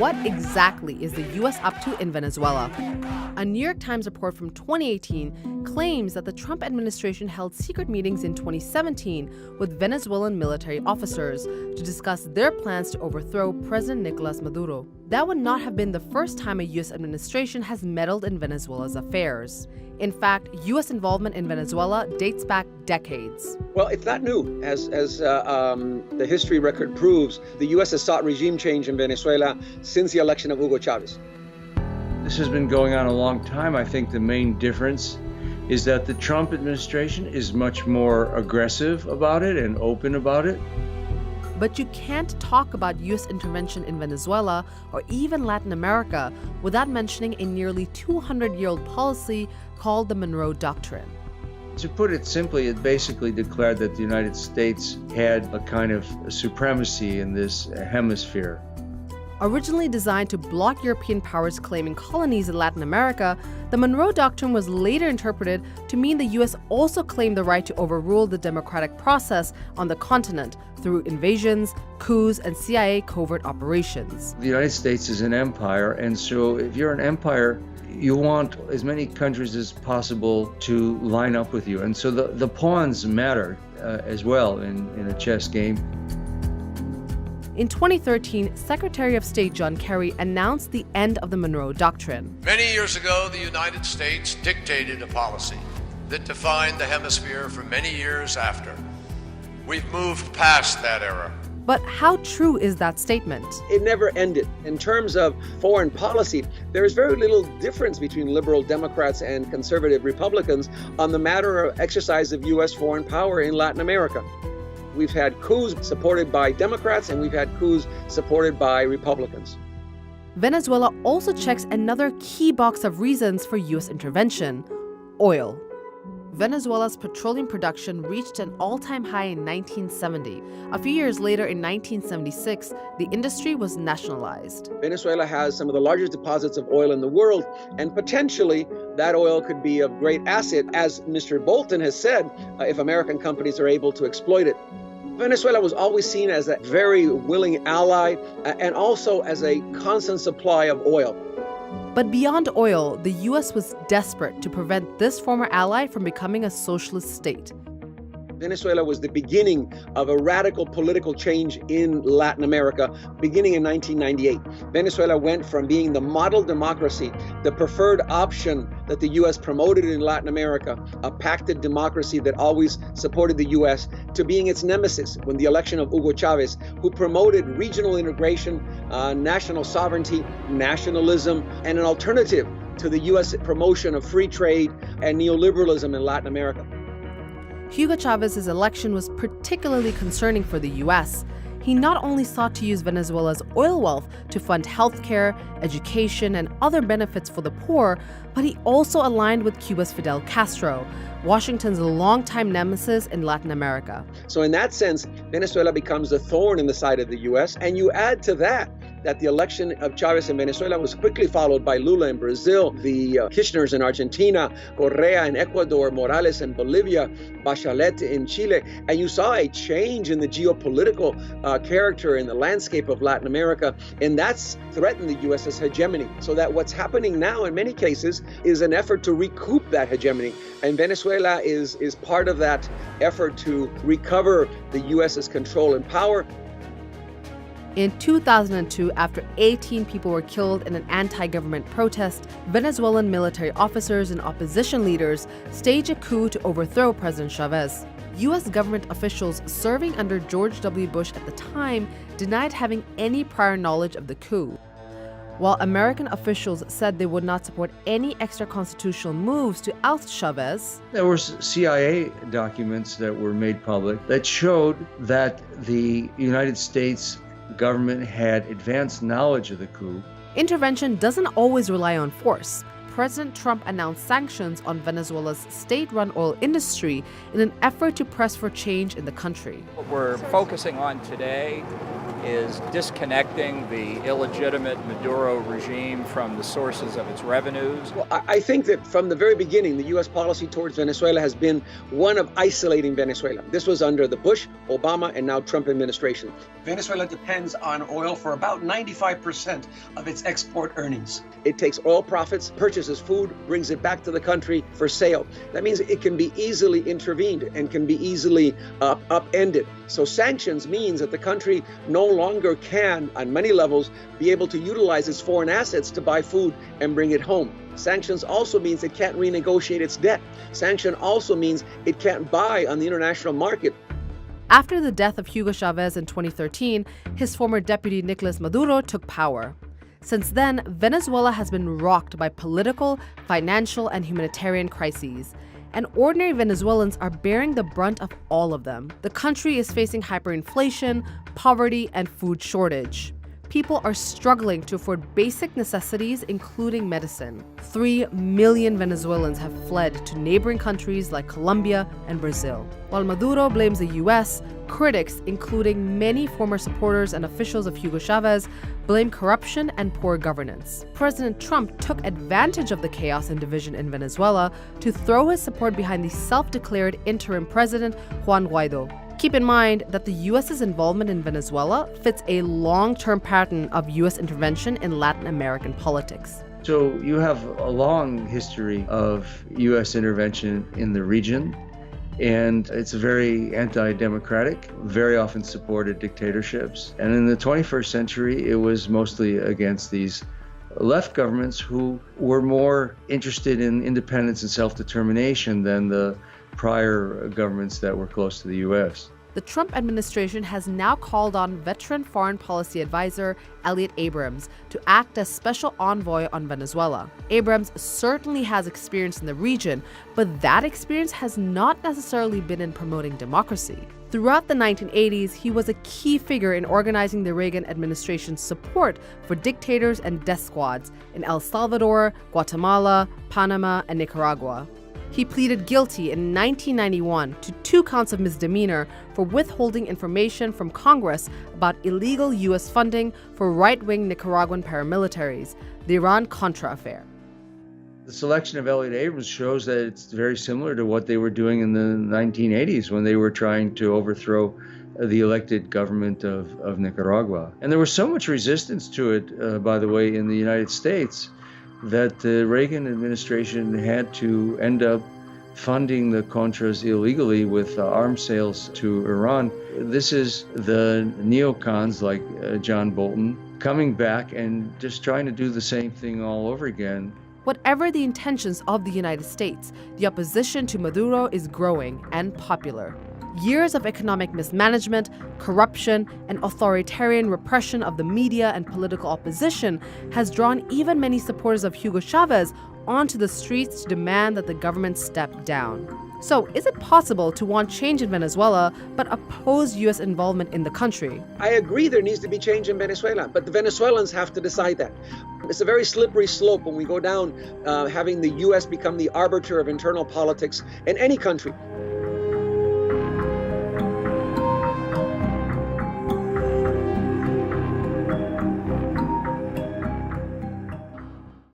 what exactly is the U.S. up to in Venezuela? A New York Times report from 2018 claims that the Trump administration held secret meetings in 2017 with Venezuelan military officers to discuss their plans to overthrow President Nicolas Maduro. That would not have been the first time a U.S. administration has meddled in Venezuela's affairs. In fact, U.S. involvement in Venezuela dates back decades. Well, it's not new. As the history record proves, the U.S. has sought regime change in Venezuela since the election of Hugo Chavez. This has been going on a long time. I think the main difference is that the Trump administration is much more aggressive about it and open about it. But you can't talk about U.S. intervention in Venezuela or even Latin America without mentioning a nearly 200-year-old policy called the Monroe Doctrine. To put it simply, it basically declared that the United States had a kind of supremacy in this hemisphere. Originally designed to block European powers claiming colonies in Latin America, the Monroe Doctrine was later interpreted to mean the U.S. also claimed the right to overrule the democratic process on the continent through invasions, coups, and CIA covert operations. The United States is an empire, and so if you're an empire, you want as many countries as possible to line up with you. And so the pawns matter as well in a chess game. In 2013, Secretary of State John Kerry announced the end of the Monroe Doctrine. Many years ago, the United States dictated a policy that defined the hemisphere for many years after. We've moved past that era. But how true is that statement? It never ended. In terms of foreign policy, there is very little difference between liberal Democrats and conservative Republicans on the matter of exercise of U.S. foreign power in Latin America. We've had coups supported by Democrats and we've had coups supported by Republicans. Venezuela also checks another key box of reasons for U.S. intervention: oil. Venezuela's petroleum production reached an all-time high in 1970. A few years later, in 1976, the industry was nationalized. Venezuela has some of the largest deposits of oil in the world, and potentially that oil could be of great asset, as Mr. Bolton has said, if American companies are able to exploit it. Venezuela was always seen as a very willing ally and also as a constant supply of oil. But beyond oil, the U.S. was desperate to prevent this former ally from becoming a socialist state. Venezuela was the beginning of a radical political change in Latin America, beginning in 1998. Venezuela went from being the model democracy, the preferred option that the U.S. promoted in Latin America, a pacted democracy that always supported the U.S., to being its nemesis when the election of Hugo Chavez, who promoted regional integration, national sovereignty, nationalism, and an alternative to the U.S. promotion of free trade and neoliberalism in Latin America. Hugo Chavez's election was particularly concerning for the U.S. He not only sought to use Venezuela's oil wealth to fund healthcare, education, and other benefits for the poor, but he also aligned with Cuba's Fidel Castro, Washington's longtime nemesis in Latin America. So in that sense, Venezuela becomes a thorn in the side of the U.S., and you add to that the election of Chavez in Venezuela was quickly followed by Lula in Brazil, the Kirchners in Argentina, Correa in Ecuador, Morales in Bolivia, Bachelet in Chile, and you saw a change in the geopolitical character in the landscape of Latin America, and that's threatened the U.S.'s hegemony. So that what's happening now in many cases is an effort to recoup that hegemony, and Venezuela is part of that effort to recover the U.S.'s control and power. In 2002, after 18 people were killed in an anti-government protest, Venezuelan military officers and opposition leaders staged a coup to overthrow President Chavez. U.S. government officials serving under George W. Bush at the time denied having any prior knowledge of the coup. While American officials said they would not support any extra-constitutional moves to oust Chavez, there were CIA documents that were made public that showed that the United States government had advanced knowledge of the coup. Intervention doesn't always rely on force. President Trump announced sanctions on Venezuela's state-run oil industry in an effort to press for change in the country. What we're focusing on today is disconnecting the illegitimate Maduro regime from the sources of its revenues. Well, I think that from the very beginning, the U.S. policy towards Venezuela has been one of isolating Venezuela. This was under the Bush, Obama, and now Trump administration. Venezuela depends on oil for about 95% of its export earnings. It takes oil profits, purchases food, brings it back to the country for sale. That means it can be easily intervened and can be easily upended. So sanctions means that the country no longer can, on many levels, be able to utilize its foreign assets to buy food and bring it home. Sanctions also means it can't renegotiate its debt. Sanction also means it can't buy on the international market. After the death of Hugo Chavez in 2013, his former deputy Nicolas Maduro took power. Since then, Venezuela has been rocked by political, financial, and humanitarian crises. And ordinary Venezuelans are bearing the brunt of all of them. The country is facing hyperinflation, poverty, and food shortage. People are struggling to afford basic necessities, including medicine. 3 million Venezuelans have fled to neighboring countries like Colombia and Brazil. While Maduro blames the U.S., critics, including many former supporters and officials of Hugo Chavez, blame corruption and poor governance. President Trump took advantage of the chaos and division in Venezuela to throw his support behind the self-declared interim president, Juan Guaido. Keep in mind that the U.S.'s involvement in Venezuela fits a long-term pattern of U.S. intervention in Latin American politics. So you have a long history of U.S. intervention in the region, and it's very anti-democratic, very often supported dictatorships. And in the 21st century, it was mostly against these left governments who were more interested in independence and self-determination than the prior governments that were close to the U.S. The Trump administration has now called on veteran foreign policy advisor Elliott Abrams to act as special envoy on Venezuela. Abrams certainly has experience in the region, but that experience has not necessarily been in promoting democracy. Throughout the 1980s, he was a key figure in organizing the Reagan administration's support for dictators and death squads in El Salvador, Guatemala, Panama, and Nicaragua. He pleaded guilty in 1991 to 2 counts of misdemeanor for withholding information from Congress about illegal U.S. funding for right-wing Nicaraguan paramilitaries, the Iran-Contra affair. The selection of Elliott Abrams shows that it's very similar to what they were doing in the 1980s when they were trying to overthrow the elected government of Nicaragua. And there was so much resistance to it, by the way, in the United States, that the Reagan administration had to end up funding the Contras illegally with arms sales to Iran. This is the neocons like John Bolton coming back and just trying to do the same thing all over again. Whatever the intentions of the United States, the opposition to Maduro is growing and popular. Years of economic mismanagement, corruption, and authoritarian repression of the media and political opposition has drawn even many supporters of Hugo Chavez onto the streets to demand that the government step down. So, is it possible to want change in Venezuela but oppose U.S. involvement in the country? I agree there needs to be change in Venezuela, but the Venezuelans have to decide that. It's a very slippery slope when we go down having the U.S. become the arbiter of internal politics in any country.